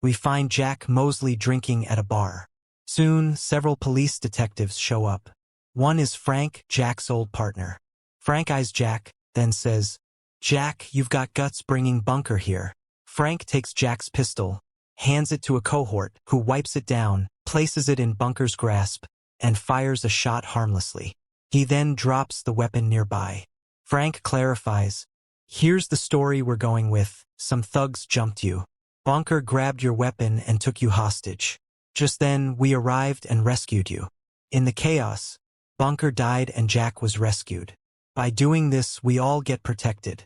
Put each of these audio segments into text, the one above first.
we find Jack Mosley drinking at a bar. Soon, several police detectives show up. One is Frank, Jack's old partner. Frank eyes Jack, then says, "Jack, you've got guts bringing Bunker here." Frank takes Jack's pistol, hands it to a cohort, who wipes it down, places it in Bunker's grasp, and fires a shot harmlessly. He then drops the weapon nearby. Frank clarifies, "Here's the story we're going with. Some thugs jumped you. Bunker grabbed your weapon and took you hostage. Just then, we arrived and rescued you. In the chaos, Bunker died and Jack was rescued. By doing this, we all get protected."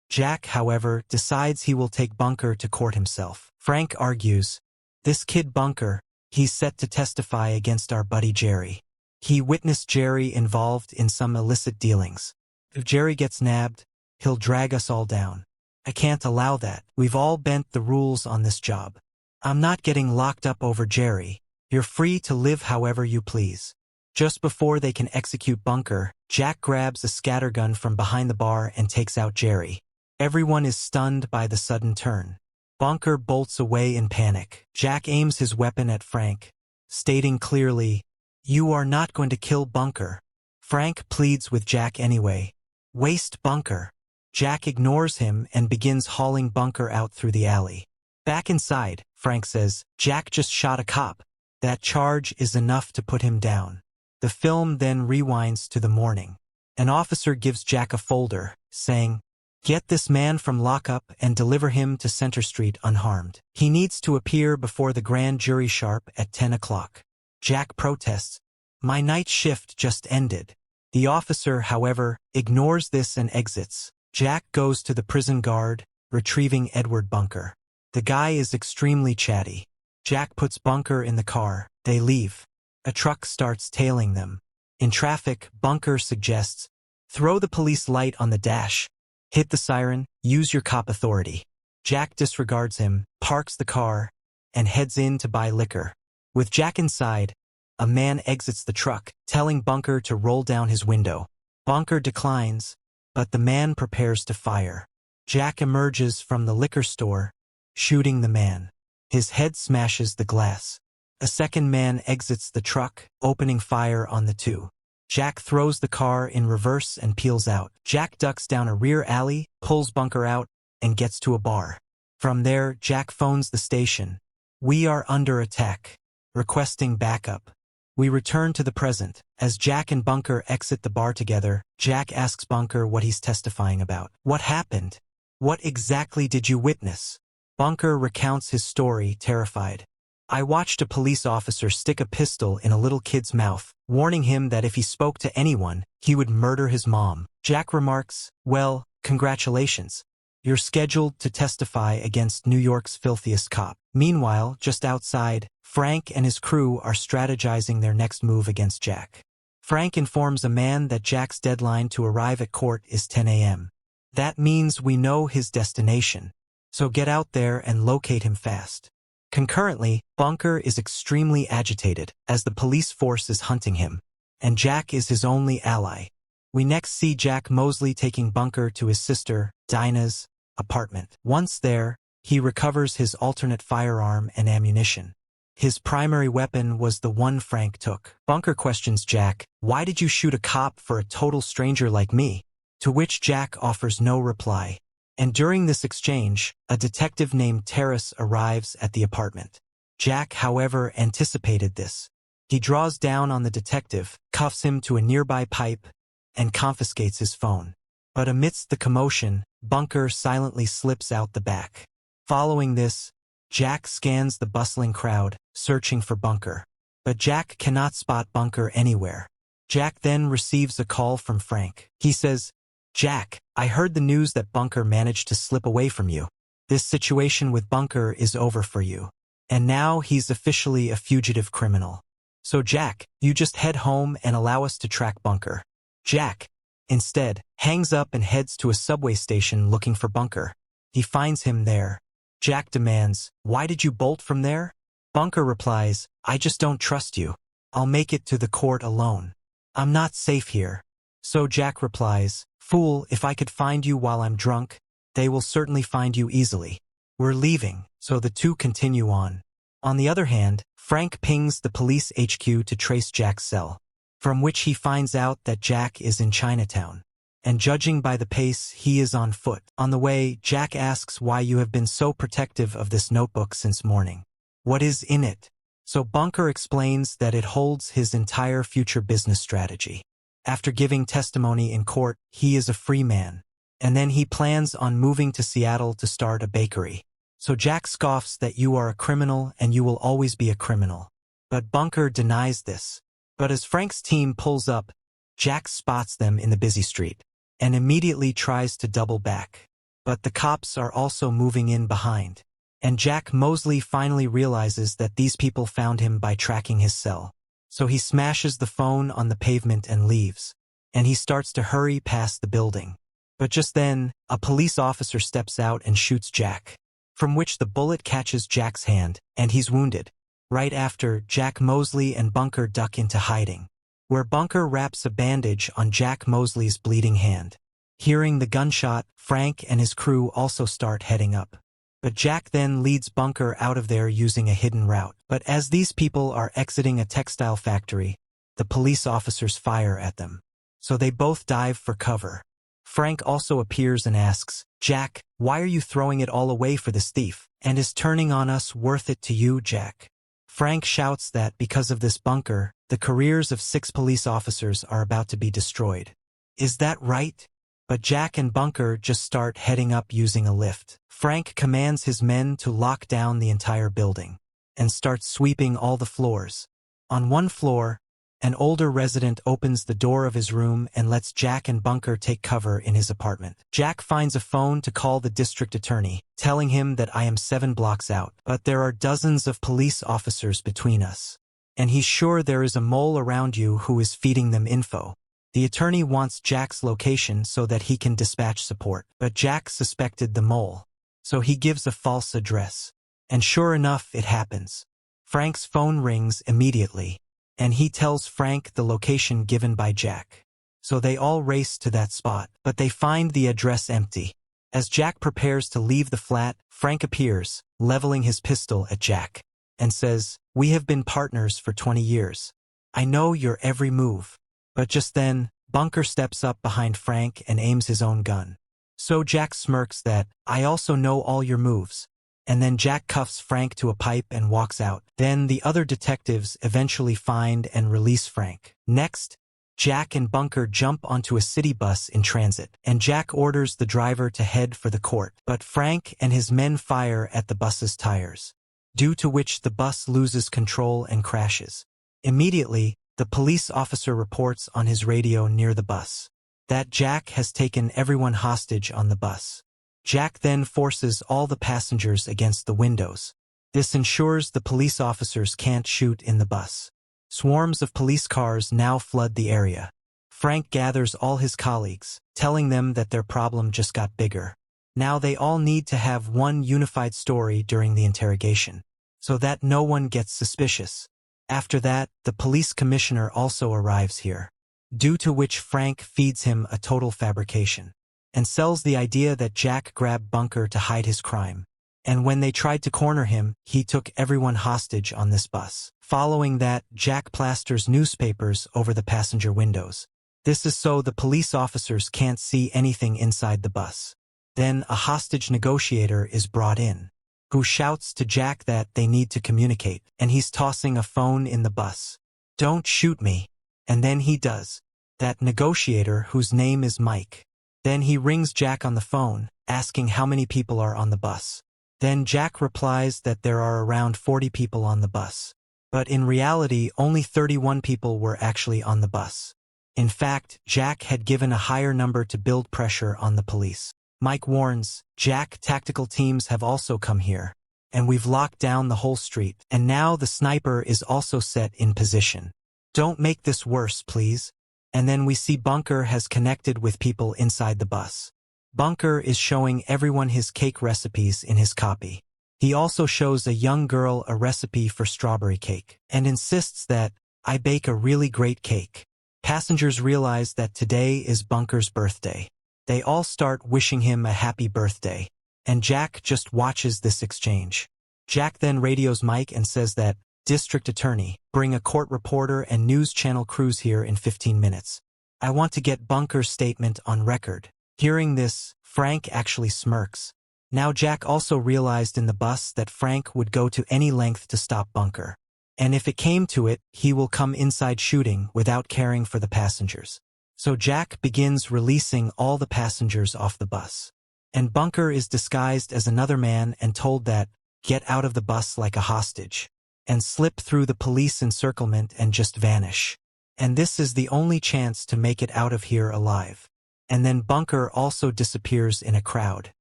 Jack, however, decides he will take Bunker to court himself. Frank argues, "This kid Bunker, he's set to testify against our buddy Jerry. He witnessed Jerry involved in some illicit dealings. If Jerry gets nabbed, he'll drag us all down. I can't allow that. We've all bent the rules on this job. I'm not getting locked up over Jerry. You're free to live however you please." Just before they can execute Bunker, Jack grabs a scattergun from behind the bar and takes out Jerry. Everyone is stunned by the sudden turn. Bunker bolts away in panic. Jack aims his weapon at Frank, stating clearly, "You are not going to kill Bunker." Frank pleads with Jack anyway. "Waste Bunker." Jack ignores him and begins hauling Bunker out through the alley. Back inside, Frank says, "Jack just shot a cop. That charge is enough to put him down." The film then rewinds to the morning. An officer gives Jack a folder, saying, "Get this man from lockup and deliver him to Center Street unharmed. He needs to appear before the grand jury sharp at 10 o'clock. Jack protests, "My night shift just ended." The officer, however, ignores this and exits. Jack goes to the prison guard, retrieving Edward Bunker. The guy is extremely chatty. Jack puts Bunker in the car. They leave. A truck starts tailing them. In traffic, Bunker suggests, "Throw the police light on the dash. Hit the siren, use your cop authority." Jack disregards him, parks the car, and heads in to buy liquor. With Jack inside, a man exits the truck, telling Bunker to roll down his window. Bunker declines, but the man prepares to fire. Jack emerges from the liquor store, shooting the man. His head smashes the glass. A second man exits the truck, opening fire on the two. Jack throws the car in reverse and peels out. Jack ducks down a rear alley, pulls Bunker out, and gets to a bar. From there, Jack phones the station. "We are under attack," requesting backup. We return to the present. As Jack and Bunker exit the bar together, Jack asks Bunker what he's testifying about. "What happened? What exactly did you witness?" Bunker recounts his story, terrified. "I watched a police officer stick a pistol in a little kid's mouth, warning him that if he spoke to anyone, he would murder his mom." Jack remarks, "Well, congratulations. You're scheduled to testify against New York's filthiest cop." Meanwhile, just outside, Frank and his crew are strategizing their next move against Jack. Frank informs a man that Jack's deadline to arrive at court is 10 a.m. "That means we know his destination, so get out there and locate him fast." Concurrently, Bunker is extremely agitated as the police force is hunting him, and Jack is his only ally. We next see Jack Mosley taking Bunker to his sister, Dinah's, apartment. Once there, he recovers his alternate firearm and ammunition. His primary weapon was the one Frank took. Bunker questions Jack, "Why did you shoot a cop for a total stranger like me?" To which Jack offers no reply. And during this exchange, a detective named Terrace arrives at the apartment. Jack, however, anticipated this. He draws down on the detective, cuffs him to a nearby pipe, and confiscates his phone. But amidst the commotion, Bunker silently slips out the back. Following this, Jack scans the bustling crowd, searching for Bunker. But Jack cannot spot Bunker anywhere. Jack then receives a call from Frank. He says, "Jack, I heard the news that Bunker managed to slip away from you. This situation with Bunker is over for you. And now he's officially a fugitive criminal. So Jack, you just head home and allow us to track Bunker." Jack, instead, hangs up and heads to a subway station looking for Bunker. He finds him there. Jack demands, "Why did you bolt from there?" Bunker replies, "I just don't trust you. I'll make it to the court alone. I'm not safe here." So Jack replies, "Fool, if I could find you while I'm drunk, they will certainly find you easily." We're leaving, so the two continue on. On the other hand, Frank pings the police HQ to trace Jack's cell, from which he finds out that Jack is in Chinatown. And judging by the pace, he is on foot. On the way, Jack asks why you have been so protective of this notebook since morning. What is in it? So Bunker explains that it holds his entire future business strategy. After giving testimony in court, he is a free man. And then he plans on moving to Seattle to start a bakery. So Jack scoffs that you are a criminal and you will always be a criminal. But Bunker denies this. But as Frank's team pulls up, Jack spots them in the busy street and immediately tries to double back. But the cops are also moving in behind. And Jack Mosley finally realizes that these people found him by tracking his cell. So he smashes the phone on the pavement and leaves. And he starts to hurry past the building. But just then, a police officer steps out and shoots Jack, from which the bullet catches Jack's hand, and he's wounded. Right after, Jack Mosley and Bunker duck into hiding, where Bunker wraps a bandage on Jack Mosley's bleeding hand. Hearing the gunshot, Frank and his crew also start heading up. But Jack then leads Bunker out of there using a hidden route. But as these people are exiting a textile factory, the police officers fire at them. So they both dive for cover. Frank also appears and asks, Jack, why are you throwing it all away for this thief? And is turning on us worth it to you, Jack? Frank shouts that because of this Bunker, the careers of 6 police officers are about to be destroyed. Is that right? But Jack and Bunker just start heading up using a lift. Frank commands his men to lock down the entire building and starts sweeping all the floors. On one floor, an older resident opens the door of his room and lets Jack and Bunker take cover in his apartment. Jack finds a phone to call the district attorney, telling him that I am 7 blocks out, but there are dozens of police officers between us. And he's sure there is a mole around you who is feeding them info. The attorney wants Jack's location so that he can dispatch support, but Jack suspected the mole, so he gives a false address. And sure enough, it happens. Frank's phone rings immediately, and he tells Frank the location given by Jack. So they all race to that spot, but they find the address empty. As Jack prepares to leave the flat, Frank appears, leveling his pistol at Jack, and says, "We have been partners for 20 years. I know your every move." But just then, Bunker steps up behind Frank and aims his own gun. So Jack smirks that, "I also know all your moves." And then Jack cuffs Frank to a pipe and walks out. Then the other detectives eventually find and release Frank. Next, Jack and Bunker jump onto a city bus in transit, and Jack orders the driver to head for the court. But Frank and his men fire at the bus's tires, due to which the bus loses control and crashes. Immediately, the police officer reports on his radio near the bus that Jack has taken everyone hostage on the bus. Jack then forces all the passengers against the windows. This ensures the police officers can't shoot in the bus. Swarms of police cars now flood the area. Frank gathers all his colleagues, telling them that their problem just got bigger. Now they all need to have one unified story during the interrogation, so that no one gets suspicious. After that, the police commissioner also arrives here, due to which Frank feeds him a total fabrication and sells the idea that Jack grabbed Bunker to hide his crime. And when they tried to corner him, he took everyone hostage on this bus. Following that, Jack plasters newspapers over the passenger windows. This is so the police officers can't see anything inside the bus. Then a hostage negotiator is brought in, who shouts to Jack that they need to communicate, and he's tossing a phone in the bus. "Don't shoot me." And then he does. That negotiator, whose name is Mike. Then he rings Jack on the phone, asking how many people are on the bus. Then Jack replies that there are around 40 people on the bus. But in reality, only 31 people were actually on the bus. In fact, Jack had given a higher number to build pressure on the police. Mike warns, "Jack, tactical teams have also come here, and we've locked down the whole street, and now the sniper is also set in position. Don't make this worse, please." And then we see Bunker has connected with people inside the bus. Bunker is showing everyone his cake recipes in his copy. He also shows a young girl a recipe for strawberry cake, and insists that, "I bake a really great cake." Passengers realize that today is Bunker's birthday. They all start wishing him a happy birthday. and Jack just watches this exchange. Jack then radios Mike and says that, "District Attorney, bring a court reporter and news channel crews here in 15 minutes. I want to get Bunker's statement on record." Hearing this, Frank actually smirks. Now Jack also realized in the bus that Frank would go to any length to stop Bunker. And if it came to it, he will come inside shooting without caring for the passengers. So Jack begins releasing all the passengers off the bus. And Bunker is disguised as another man and told that, "Get out of the bus like a hostage," and slip through the police encirclement and just vanish. And this is the only chance to make it out of here alive. And then Bunker also disappears in a crowd.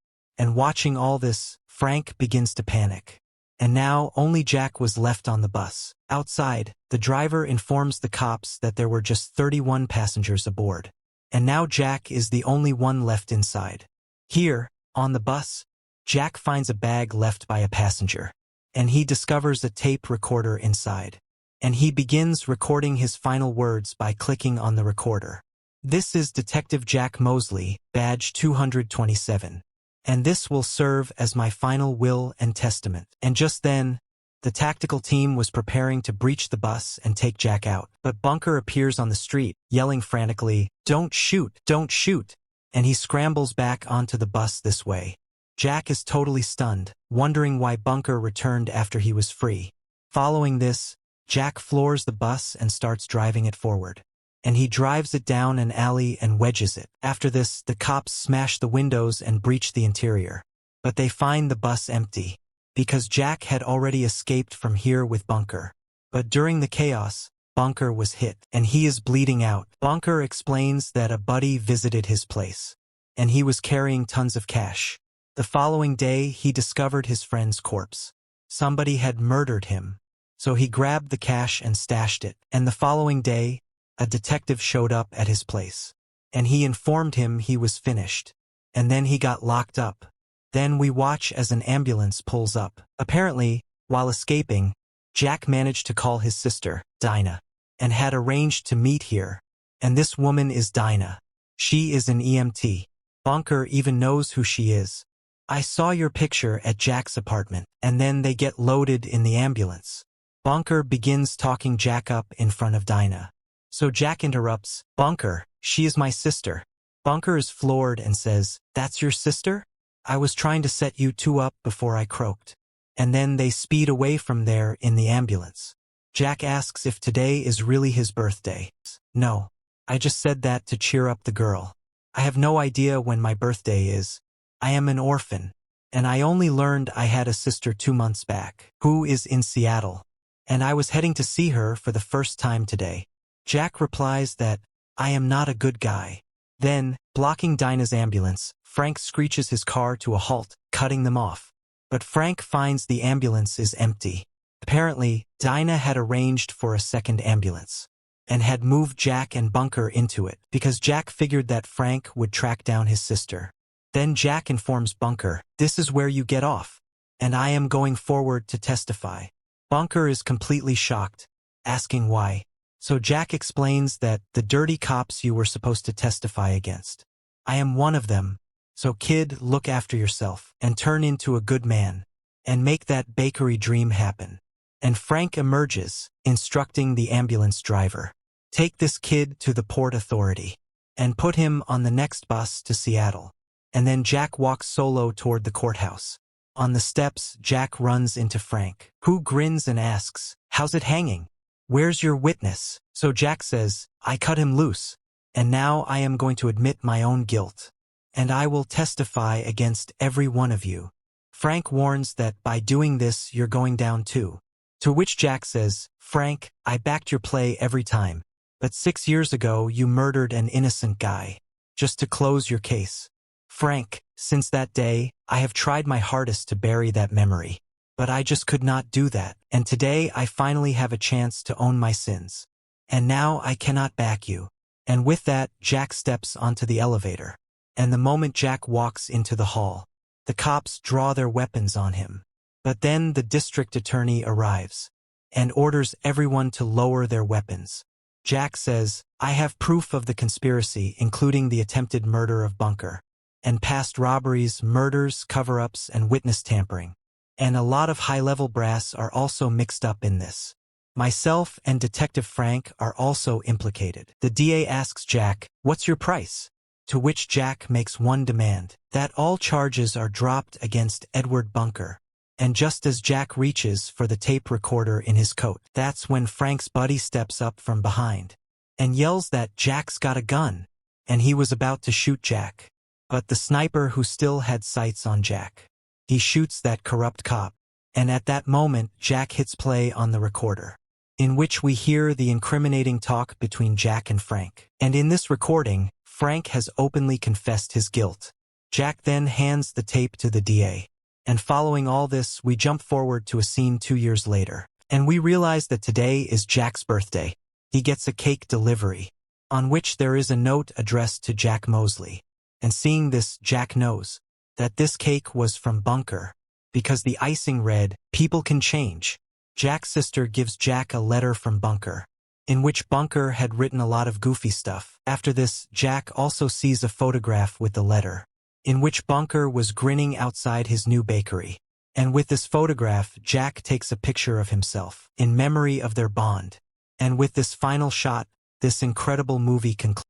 And watching all this, Frank begins to panic. And now only Jack was left on the bus. Outside, the driver informs the cops that there were just 31 passengers aboard. And now Jack is the only one left inside. Here, on the bus, Jack finds a bag left by a passenger. And he discovers a tape recorder inside. And he begins recording his final words by clicking on the recorder. "This is Detective Jack Mosley, badge 227. And this will serve as my final will and testament." And just then, the tactical team was preparing to breach the bus and take Jack out. But Bunker appears on the street, yelling frantically, "Don't shoot, don't shoot!" And he scrambles back onto the bus this way. Jack is totally stunned, wondering why Bunker returned after he was free. Following this, Jack floors the bus and starts driving it forward. And he drives it down an alley and wedges it. After this, the cops smash the windows and breach the interior. But they find the bus empty, because Jack had already escaped from here with Bunker. But during the chaos, Bunker was hit, and he is bleeding out. Bunker explains that a buddy visited his place, and he was carrying tons of cash. The following day, he discovered his friend's corpse. Somebody had murdered him, so he grabbed the cash and stashed it. And the following day, a detective showed up at his place, and he informed him he was finished. And then he got locked up. Then we watch as an ambulance pulls up. Apparently, while escaping, Jack managed to call his sister, Dinah, and had arranged to meet here. And this woman is Dinah. She is an EMT. Bunker even knows who she is. "I saw your picture at Jack's apartment." And then they get loaded in the ambulance. Bunker begins talking Jack up in front of Dinah. So Jack interrupts, "Bunker, she is my sister." Bunker is floored and says, "That's your sister? I was trying to set you two up before I croaked." And then they speed away from there in the ambulance. Jack asks if today is really his birthday. "No, I just said that to cheer up the girl. I have no idea when my birthday is. I am an orphan, and I only learned I had a sister 2 months back, who is in Seattle. And I was heading to see her for the first time today." Jack replies that, "I am not a good guy." Then, blocking Dinah's ambulance, Frank screeches his car to a halt, cutting them off. But Frank finds the ambulance is empty. Apparently, Dinah had arranged for a second ambulance, and had moved Jack and Bunker into it, because Jack figured that Frank would track down his sister. Then Jack informs Bunker, "This is where you get off, and I am going forward to testify." Bunker is completely shocked, asking why. So Jack explains that, "The dirty cops you were supposed to testify against. I am one of them. So kid, look after yourself, and turn into a good man, and make that bakery dream happen." And Frank emerges, instructing the ambulance driver, "Take this kid to the Port Authority, and put him on the next bus to Seattle." And then Jack walks solo toward the courthouse. On the steps, Jack runs into Frank, who grins and asks, "How's it hanging? Where's your witness?" So Jack says, "I cut him loose, and now I am going to admit my own guilt, and I will testify against every one of you." Frank warns that by doing this you're going down too. To which Jack says, "Frank, I backed your play every time, but 6 years ago you murdered an innocent guy, just to close your case." Frank, "Since that day, I have tried my hardest to bury that memory. But I just could not do that, and today I finally have a chance to own my sins. And now I cannot back you." And with that, Jack steps onto the elevator. And the moment Jack walks into the hall, the cops draw their weapons on him. But then the district attorney arrives, and orders everyone to lower their weapons. Jack says, "I have proof of the conspiracy, including the attempted murder of Bunker. and past robberies, murders, cover-ups, and witness tampering. And a lot of high-level brass are also mixed up in this. Myself and Detective Frank are also implicated. The DA asks Jack, "What's your price?" To which Jack makes one demand, that all charges are dropped against Edward Bunker. And just as Jack reaches for the tape recorder in his coat, that's when Frank's buddy steps up from behind and yells that Jack's got a gun, and he was about to shoot Jack. But the sniper who still had sights on Jack, he shoots that corrupt cop, and at that moment Jack hits play on the recorder, in which we hear the incriminating talk between Jack and Frank. And in this recording, Frank has openly confessed his guilt. Jack then hands the tape to the DA. And following all this, we jump forward to a scene 2 years later, and we realize that today is Jack's birthday. He gets a cake delivery, on which there is a note addressed to Jack Mosley. And seeing this, Jack knows that this cake was from Bunker, because the icing read, "People can change." Jack's sister gives Jack a letter from Bunker, in which Bunker had written a lot of goofy stuff. After this, Jack also sees a photograph with the letter, in which Bunker was grinning outside his new bakery. And with this photograph, Jack takes a picture of himself, in memory of their bond. And with this final shot, this incredible movie concludes.